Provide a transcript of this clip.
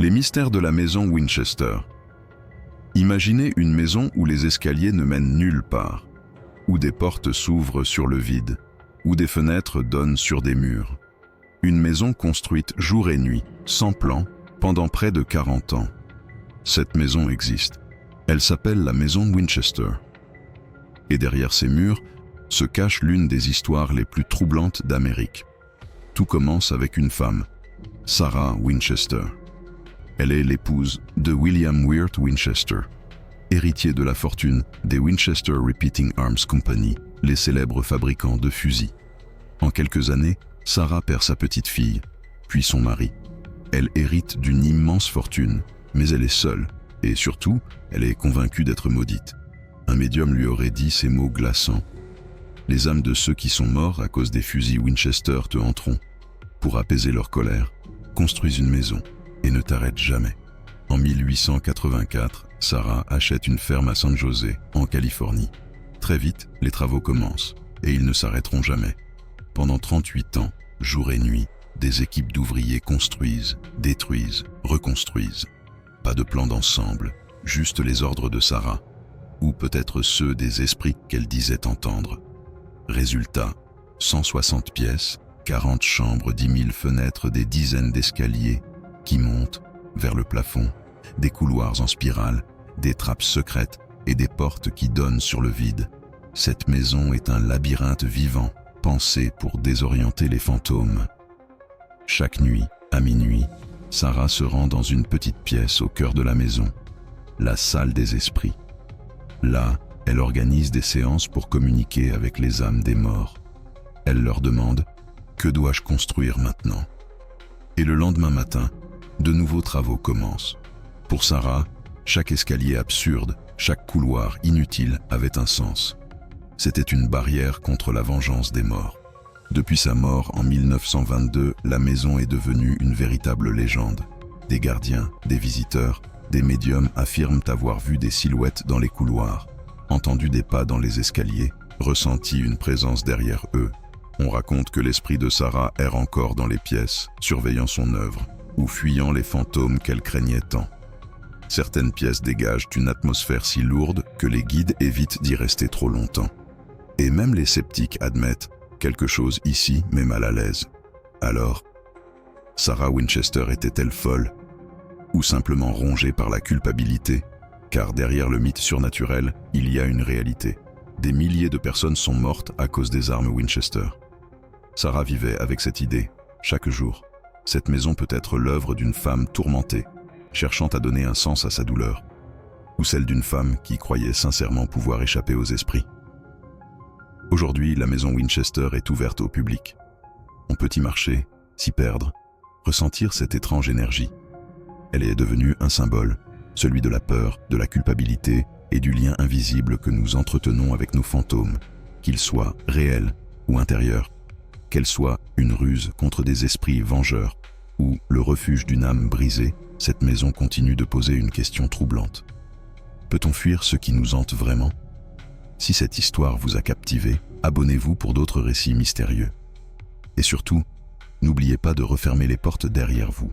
Les mystères de la maison Winchester. Imaginez une maison où les escaliers ne mènent nulle part, où des portes s'ouvrent sur le vide, où des fenêtres donnent sur des murs. Une maison construite jour et nuit, sans plan, pendant près de 40 ans. Cette maison existe. Elle s'appelle la maison Winchester. Et derrière ces murs se cache l'une des histoires les plus troublantes d'Amérique. Tout commence avec une femme, Sarah Winchester. Elle est l'épouse de William Wirt Winchester, héritier de la fortune des Winchester Repeating Arms Company, les célèbres fabricants de fusils. En quelques années, Sarah perd sa petite fille, puis son mari. Elle hérite d'une immense fortune, mais elle est seule, et surtout, elle est convaincue d'être maudite. Un médium lui aurait dit ces mots glaçants. Les âmes de ceux qui sont morts à cause des fusils Winchester te hanteront. Pour apaiser leur colère, construis une maison et ne t'arrête jamais. En 1884, Sarah achète une ferme à San José, en Californie. Très vite, les travaux commencent, et ils ne s'arrêteront jamais. Pendant 38 ans, jour et nuit, des équipes d'ouvriers construisent, détruisent, reconstruisent. Pas de plan d'ensemble, juste les ordres de Sarah, ou peut-être ceux des esprits qu'elle disait entendre. Résultat, 160 pièces, 40 chambres, 10 000 fenêtres, des dizaines d'escaliers qui montent vers le plafond, des couloirs en spirale, des trappes secrètes et des portes qui donnent sur le vide. Cette maison est un labyrinthe vivant, pensé pour désorienter les fantômes. Chaque nuit, à minuit, Sarah se rend dans une petite pièce au cœur de la maison, la salle des esprits. Là, elle organise des séances pour communiquer avec les âmes des morts. Elle leur demande « Que dois-je construire maintenant ?» Et le lendemain matin, de nouveaux travaux commencent. Pour Sarah, chaque escalier absurde, chaque couloir inutile avait un sens. C'était une barrière contre la vengeance des morts. Depuis sa mort en 1922, la maison est devenue une véritable légende. Des gardiens, des visiteurs, des médiums affirment avoir vu des silhouettes dans les couloirs, entendu des pas dans les escaliers, ressenti une présence derrière eux. On raconte que l'esprit de Sarah erre encore dans les pièces, surveillant son œuvre, ou fuyant les fantômes qu'elle craignait tant. Certaines pièces dégagent une atmosphère si lourde que les guides évitent d'y rester trop longtemps. Et même les sceptiques admettent quelque chose ici met mal à l'aise. Alors, Sarah Winchester était-elle folle? Ou simplement rongée par la culpabilité? Car derrière le mythe surnaturel, il y a une réalité. Des milliers de personnes sont mortes à cause des armes Winchester. Sarah vivait avec cette idée, chaque jour. Cette maison peut être l'œuvre d'une femme tourmentée, cherchant à donner un sens à sa douleur, ou celle d'une femme qui croyait sincèrement pouvoir échapper aux esprits. Aujourd'hui, la maison Winchester est ouverte au public. On peut y marcher, s'y perdre, ressentir cette étrange énergie. Elle est devenue un symbole, celui de la peur, de la culpabilité et du lien invisible que nous entretenons avec nos fantômes, qu'ils soient réels ou intérieurs, qu'elle soit une ruse contre des esprits vengeurs ou le refuge d'une âme brisée. Cette maison continue de poser une question troublante. Peut-on fuir ce qui nous hante vraiment? Si cette histoire vous a captivé, abonnez-vous pour d'autres récits mystérieux. Et surtout, n'oubliez pas de refermer les portes derrière vous.